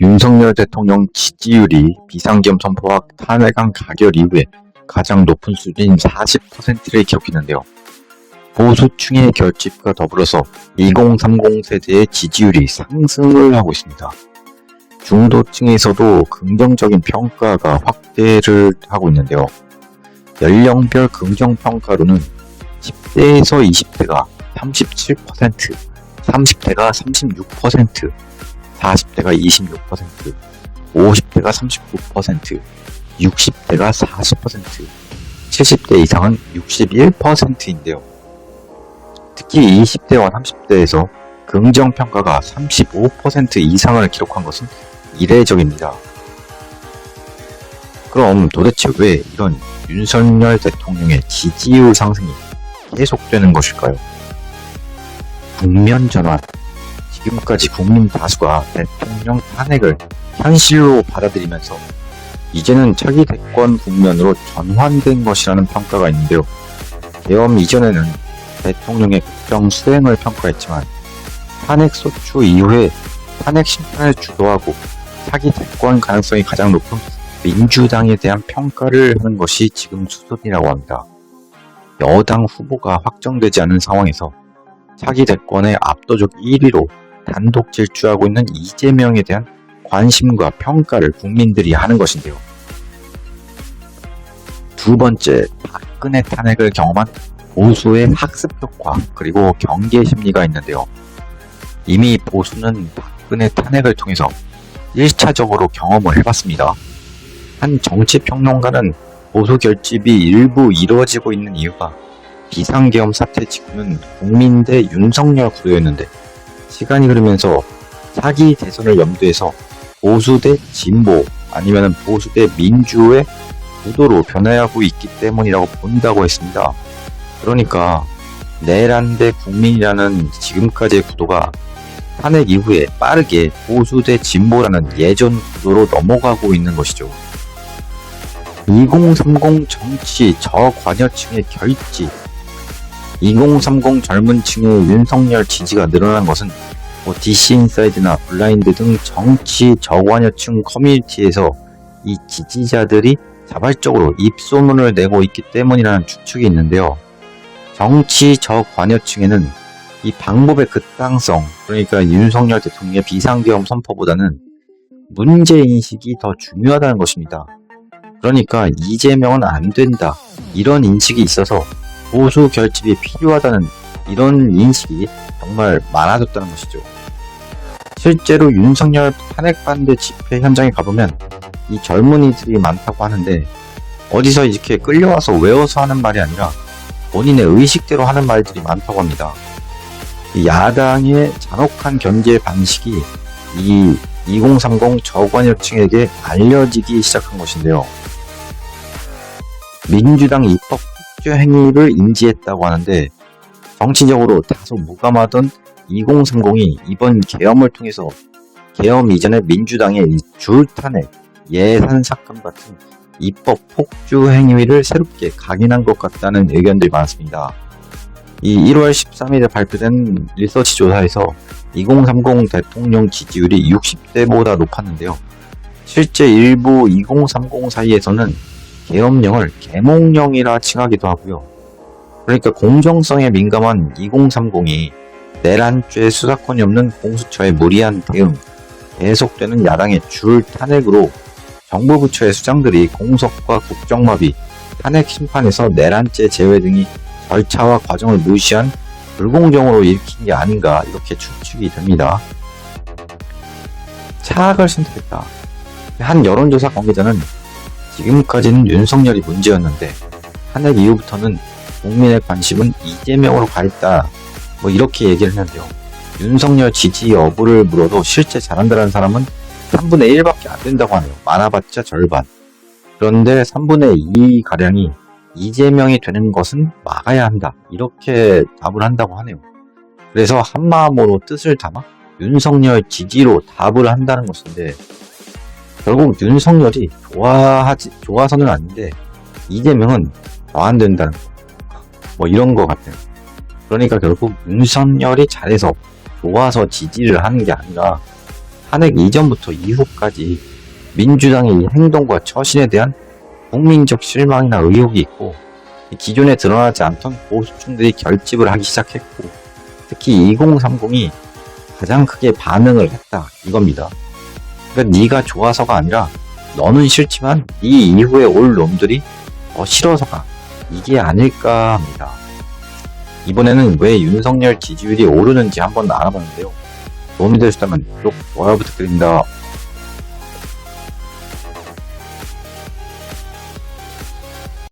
윤석열 대통령 지지율이 비상계엄 선포와 탄핵안 가결 이후에 가장 높은 수준인 40%를 기록했는데요. 보수층의 결집과 더불어서 2030 세대의 지지율이 상승을 하고 있습니다. 중도층에서도 긍정적인 평가가 확대를 하고 있는데요. 연령별 긍정평가로는 10대에서 20대가 37%, 30대가 36%, 40대가 26%, 50대가 39%, 60대가 40%, 70대 이상은 61%인데요. 특히 20대와 30대에서 긍정평가가 35% 이상을 기록한 것은 이례적입니다. 그럼 도대체 왜 이런 윤석열 대통령의 지지율 상승이 계속되는 것일까요? 국면 전환. 지금까지 국민 다수가 대통령 탄핵을 현실로 받아들이면서 이제는 차기 대권 국면으로 전환된 것이라는 평가가 있는데요. 계엄 이전에는 대통령의 국정 수행을 평가했지만 탄핵 소추 이후에 탄핵 심판을 주도하고 차기 대권 가능성이 가장 높은 민주당에 대한 평가를 하는 것이 지금 수순이라고 합니다. 여당 후보가 확정되지 않은 상황에서 차기 대권의 압도적 1위로 단독 질주하고 있는 이재명에 대한 관심과 평가를 국민들이 하는 것인데요. 두 번째, 박근혜 탄핵을 경험한 보수의 학습 효과 그리고 경계 심리가 있는데요. 이미 보수는 박근혜 탄핵을 통해서 1차적으로 경험을 해봤습니다. 한 정치평론가는 보수 결집이 일부 이루어지고 있는 이유가 비상계엄 사태 직후는 국민 대 윤석열 구도였는데 시간이 흐르면서 차기 대선을 염두해서 보수 대 진보 아니면 보수 대 민주의 구도로 변화하고 있기 때문이라고 본다고 했습니다. 그러니까 내란 대 국민이라는 지금까지의 구도가 탄핵 이후에 빠르게 보수 대 진보라는 예전 구도로 넘어가고 있는 것이죠. 2030 정치 저관여층의 결집. 2030 젊은 층의 윤석열 지지가 늘어난 것은 DC인사이드나 블라인드 등 정치 저관여층 커뮤니티에서 이 지지자들이 자발적으로 입소문을 내고 있기 때문이라는 추측이 있는데요. 정치 저관여층에는 이 방법의 극단성, 그러니까 윤석열 대통령의 비상계엄 선포보다는 문제인식이 더 중요하다는 것입니다. 그러니까 이재명은 안 된다, 이런 인식이 있어서 보수 결집이 필요하다는 이런 인식이 정말 많아졌다는 것이죠. 실제로 윤석열 탄핵 반대 집회 현장에 가보면 이 젊은이들이 많다고 하는데 어디서 이렇게 끌려와서 외워서 하는 말이 아니라 본인의 의식대로 하는 말들이 많다고 합니다. 이 야당의 잔혹한 견제 방식이 이 2030 저관여층에게 알려지기 시작한 것인데요. 민주당 입법 폭주 행위를 인지했다고 하는데 정치적으로 다소 무감하던 2030이 이번 계엄을 통해서 계엄 이전의 민주당의 줄탄핵, 예산 삭감 같은 입법 폭주 행위를 새롭게 각인한 것 같다는 의견들이 많았습니다. 이 1월 13일에 발표된 리서치 조사에서 2030 대통령 지지율이 60대보다 높았는데요. 실제 일부 2030 사이에서는 계엄령을 계몽령이라 칭하기도 하고요. 그러니까 공정성에 민감한 2030이 내란죄 수사권이 없는 공수처의 무리한 대응, 계속되는 야당의 줄 탄핵으로 정부 부처의 수장들이 공석과 국정마비, 탄핵 심판에서 내란죄 제외 등이 절차와 과정을 무시한 불공정으로 일으킨 게 아닌가 이렇게 추측이 됩니다. 차악을 선택했다. 한 여론조사 관계자는 지금까지는 윤석열이 문제였는데 탄핵 이후부터는 국민의 관심은 이재명으로 가 있다, 이렇게 얘기를 했는데요. 윤석열 지지 여부를 물어도 실제 잘한다는 사람은 3분의 1밖에 안 된다고 하네요. 많아봤자 절반. 그런데 3분의 2 가량이 이재명이 되는 것은 막아야 한다, 이렇게 답을 한다고 하네요. 그래서 한마음으로 뜻을 담아 윤석열 지지로 답을 한다는 것인데 결국 윤석열이 좋아서는 아닌데 이재명은 더 안 된다는 거, 이런 거 같아요. 그러니까 결국 윤석열이 잘해서 좋아서 지지를 하는 게 아니라 탄핵 이전부터 이후까지 민주당의 이 행동과 처신에 대한 국민적 실망이나 의혹이 있고, 기존에 드러나지 않던 보수층들이 결집을 하기 시작했고, 특히 2030이 가장 크게 반응을 했다 이겁니다. 그러니까 네가 좋아서가 아니라 너는 싫지만 네 이후에 올 놈들이 더 싫어서가, 이게 아닐까 합니다. 이번에는 왜 윤석열 지지율이 오르는지 한번 알아봤는데요. 도움이 되셨다면 구독, 좋아요 부탁드립니다.